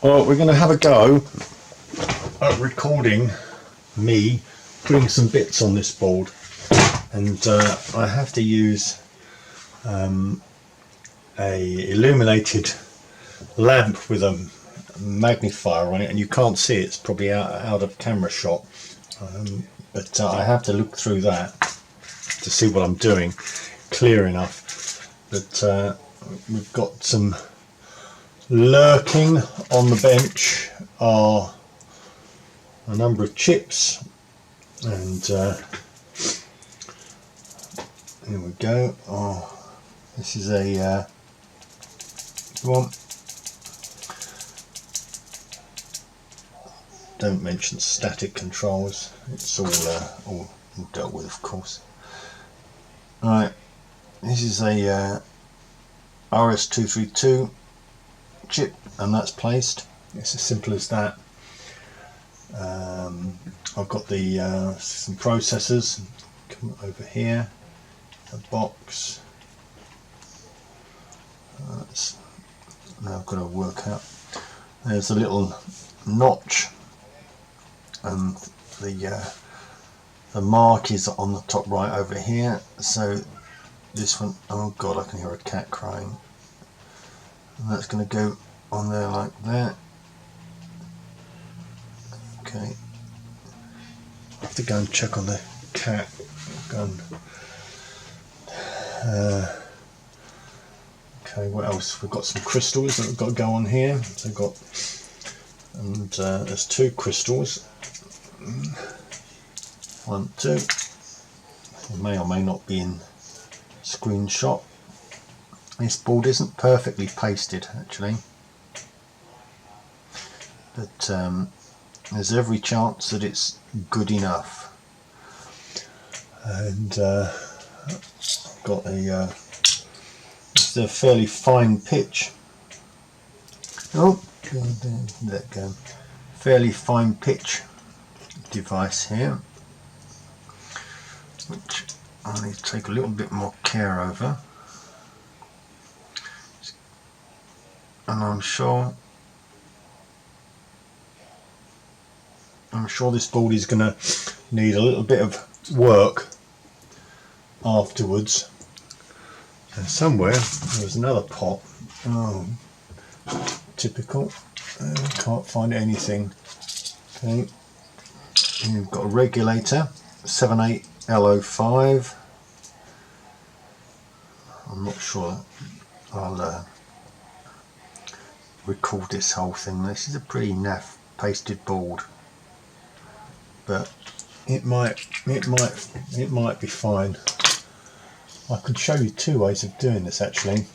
Well, we're going to have a go at recording me putting some bits on this board, and I have to use a illuminated lamp with a magnifier on it, and you can't see it, it's probably out of camera shot, but I have to look through that to see what I'm doing clear enough. But we've got some lurking on the bench are a number of chips, and here we go. Oh, this is a one. Don't mention static controls, it's all dealt with, of course. Right, this is a RS232 chip, and that's placed. It's as simple as that. I've got the some processors. Come over here, a box. Now I've got to work out. There's a little notch, and the mark is on the top right over here. So this one, oh god, I can hear a cat crying. And that's going to go on there like that. Okay, I have to go and check on the cat. Okay, what else? We've got some crystals that we've got to go on here. So we've got, and there's two crystals. 1, 2. It may or may not be in screenshot. This board isn't perfectly pasted actually, but there's every chance that it's good enough. And got it's a fairly fine pitch. Oh, let go. Fairly fine pitch device here, which I need to take a little bit more care over. And I'm sure this board is going to need a little bit of work afterwards. And somewhere there's another pot. Oh, typical. Can't find anything. Okay, you've got a regulator, 78L05. I'm not sure. I'll record this whole thing. This is a pretty naff pasted board, but it might be fine. I could show you two ways of doing this actually.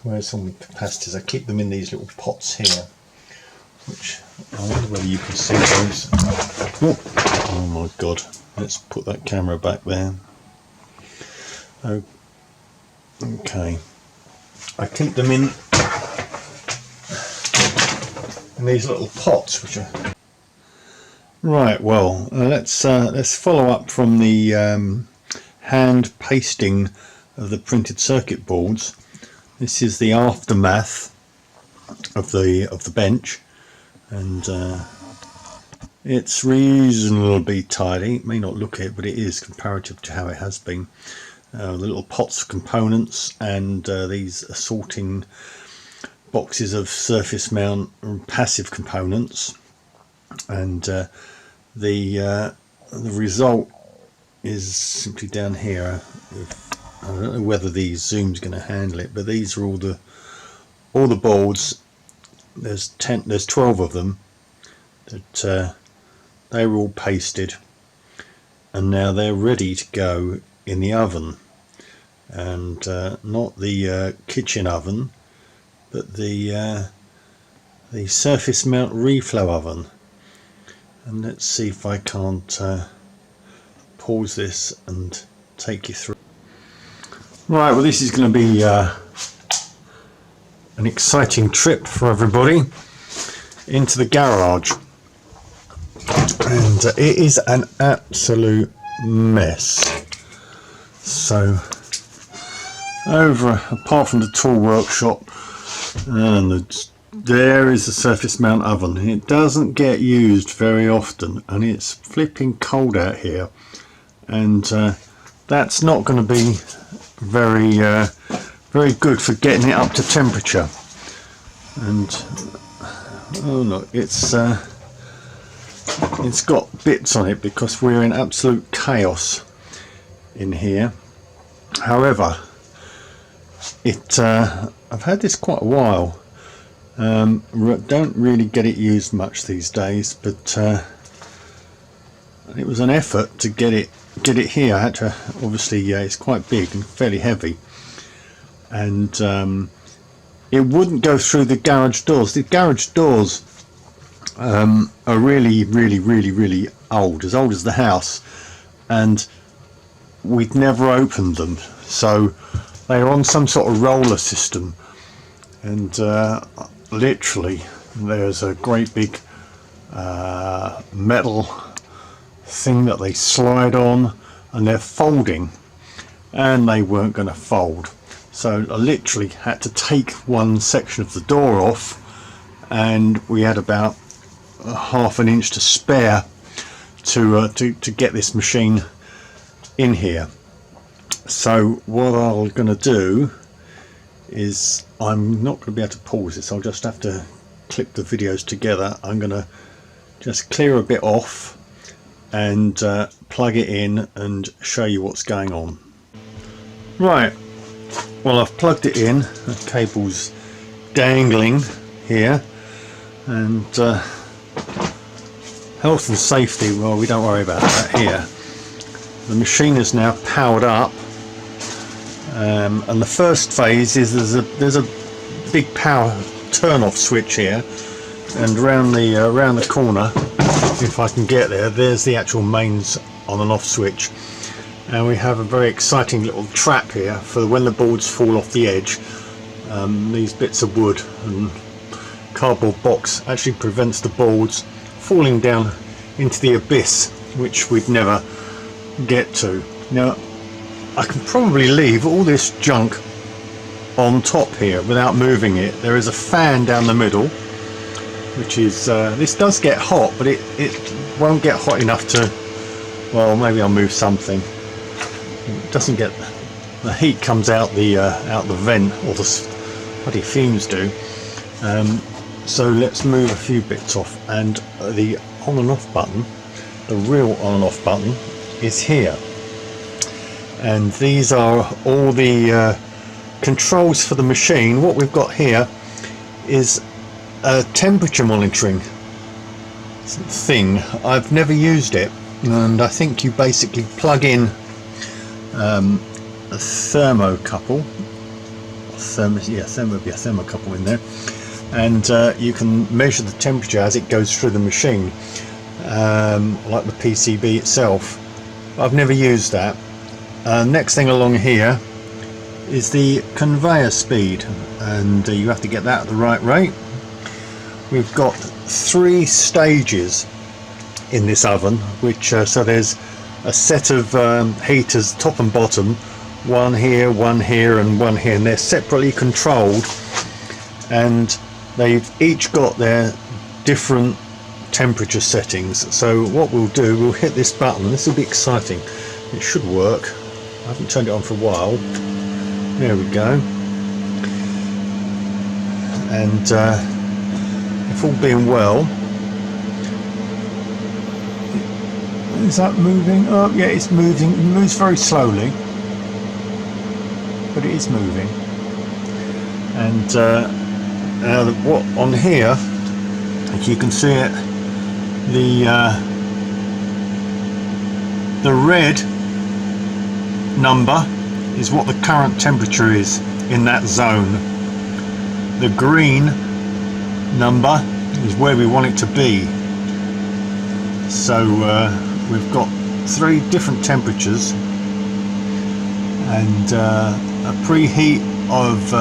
Where's some capacitors? I keep them in these little pots here, which I wonder whether you can see those. Oh my god, let's put that camera back there. Oh, okay. I keep them in these little pots, which are right. Well, let's follow up from the hand pasting of the printed circuit boards. This is the aftermath of the bench, and it's reasonably tidy. It may not look it, but it is comparative to how it has been. The little pots of components, and these assorting boxes of surface mount and passive components, and the result is simply down here. I don't know whether the zoom's going to handle it, but these are all the boards. There's 12 of them that they were all pasted, and now they're ready to go in the oven, and not the kitchen oven, but the surface mount reflow oven. And let's see if I can't pause this and take you through. Right, well, this is going to be an exciting trip for everybody into the garage, and it is an absolute mess. So over, apart from the tool workshop, and there is the surface mount oven. It doesn't get used very often, and it's flipping cold out here, and that's not going to be very very good for getting it up to temperature. And oh look, it's got bits on it because we're in absolute chaos in here. However, I've had this quite a while. Don't really get it used much these days, but it was an effort to get it here. I had to, obviously, it's quite big and fairly heavy, and it wouldn't go through the garage doors. The garage doors are really old as the house, and we'd never opened them, so they are on some sort of roller system, and literally there's a great big metal thing that they slide on, and they're folding, and they weren't going to fold, so I literally had to take one section of the door off, and we had about half an inch to spare to get this machine in here. So what I'm going to do is, I'm not going to be able to pause this, I'll just have to clip the videos together. I'm going to just clear a bit off and plug it in and show you what's going on. Right, well, I've plugged it in, the cable's dangling here, and health and safety, well, we don't worry about that here. The machine is now powered up, and the first phase is there's a big power turn-off switch here, and around the corner, if I can get there, there's the actual mains on and off switch, and we have a very exciting little trap here for when the boards fall off the edge. These bits of wood and cardboard box actually prevents the boards falling down into the abyss, which we'd never get to. Now, I can probably leave all this junk on top here without moving it. There is a fan down the middle, which is this does get hot, but it won't get hot enough to, well, maybe I'll move something. It doesn't get, the heat comes out the vent, or the bloody fumes do. So let's move a few bits off, and the on and off button, the real on and off button, is here, and these are all the controls for the machine. What we've got here is a temperature monitoring thing. I've never used it, and I think you basically plug in a thermocouple, thermocouple in there, and you can measure the temperature as it goes through the machine, like the PCB itself. I've never used that. Next thing along here is the conveyor speed, and you have to get that at the right rate. We've got 3 stages in this oven, which so there's a set of heaters, top and bottom, one here, and one here, and they're separately controlled, and they've each got their different temperature settings. So what we'll do, we'll hit this button. This will be exciting. It should work. I haven't turned it on for a while. There we go. And if all being well, is that moving? Oh yeah, it's moving. It moves very slowly, but it is moving. And what on here, if you can see it, the red number is what the current temperature is in that zone. The green number is where we want it to be. So we've got 3 different temperatures, and a preheat of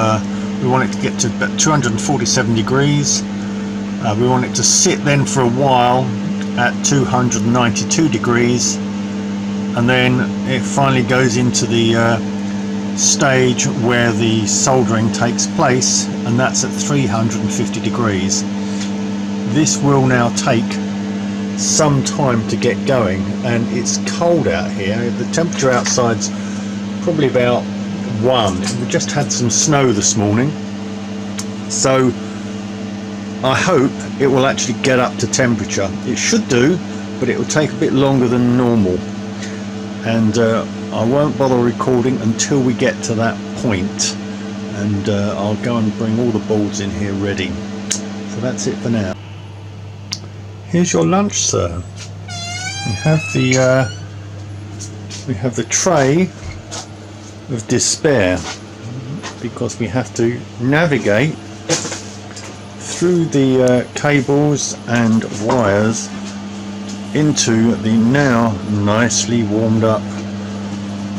we want it to get to about 247 degrees. We want it to sit then for a while at 292 degrees, and then it finally goes into the stage where the soldering takes place, and that's at 350 degrees. This will now take some time to get going, and it's cold out here. The temperature outside's probably about 1. We just had some snow this morning, so I hope it will actually get up to temperature. It should do, but it will take a bit longer than normal, and I won't bother recording until we get to that point, and I'll go and bring all the boards in here ready. So that's it for now. Here's your lunch, sir. We have the tray of despair, because we have to navigate through the cables and wires into the now nicely warmed up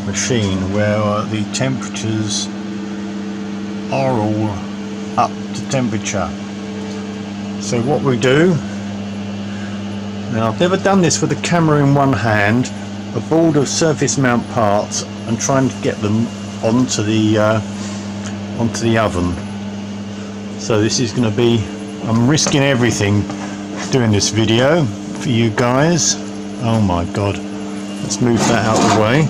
machine, where the temperatures are all up to temperature. So what we do now, I've never done this with the camera in one hand, a board of surface mount parts, and trying to get them onto the oven. So this is going to be, I'm risking everything doing this video for you guys. Oh my god, let's move that out of the way.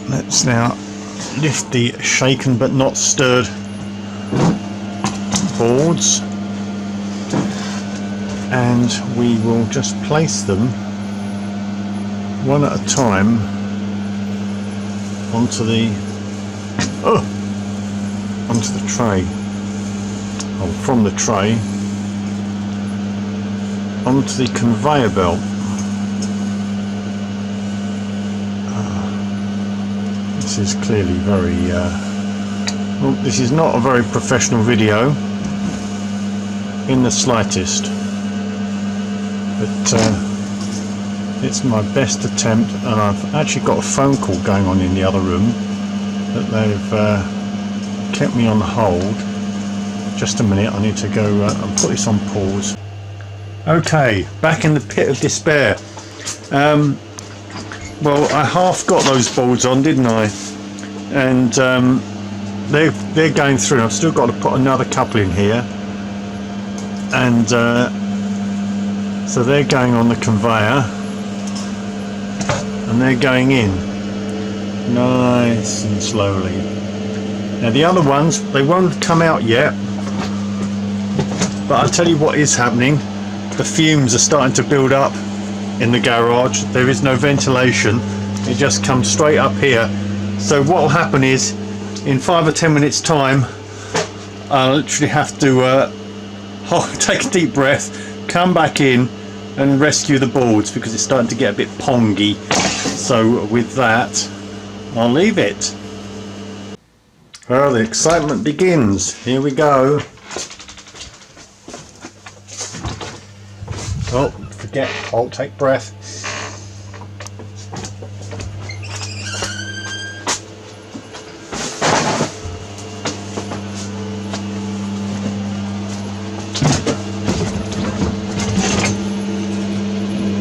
Let's now lift the shaken but not stirred boards, and we will just place them one at a time onto the tray, or from the tray onto the conveyor belt. This is clearly very well, this is not a very professional video in the slightest, but it's my best attempt, and I've actually got a phone call going on in the other room that they've kept me on hold. Just a minute, I need to go and put this on pause. Okay, back in the pit of despair. Well, I half got those boards on, didn't I? And they're going through. I've still got to put another couple in here, and so they're going on the conveyor, and they're going in nice and slowly. Now the other ones, they won't come out yet, but I'll tell you what is happening. The fumes are starting to build up in the garage. There is no ventilation, it just comes straight up here. So what will happen is, in 5 or 10 minutes time, I'll literally have to take a deep breath, come back in and rescue the boards, because it's starting to get a bit pongy. So with that, I'll leave it. Well, the excitement begins. Here we go. Oh, forget, I'll take breath.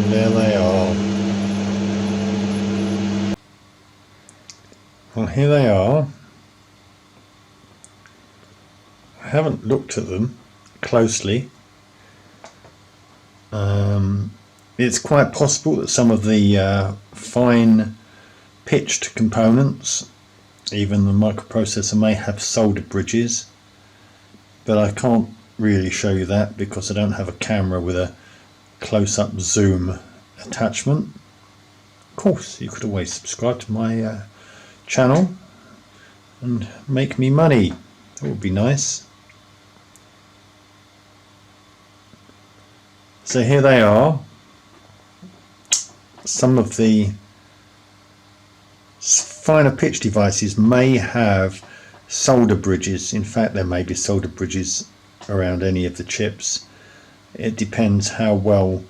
There they are. Well, here they are. I haven't looked at them closely. It's quite possible that some of the fine pitched components, even the microprocessor, may have solder bridges, but I can't really show you that because I don't have a camera with a close-up zoom attachment. Of course, you could always subscribe to my channel and make me money. That would be nice. So here they are. Some of the finer pitch devices may have solder bridges. In fact, there may be solder bridges around any of the chips. It depends how well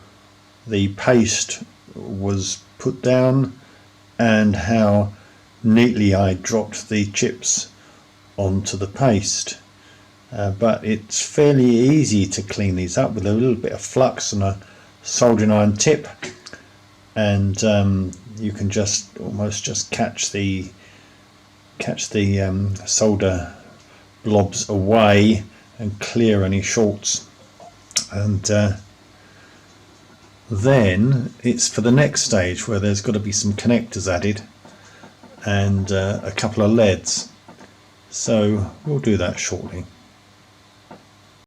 the paste was put down and how neatly I dropped the chips onto the paste. But it's fairly easy to clean these up with a little bit of flux and a soldering iron tip, and you can just almost just catch the solder blobs away and clear any shorts, and then it's for the next stage where there's got to be some connectors added and a couple of LEDs, so we'll do that shortly.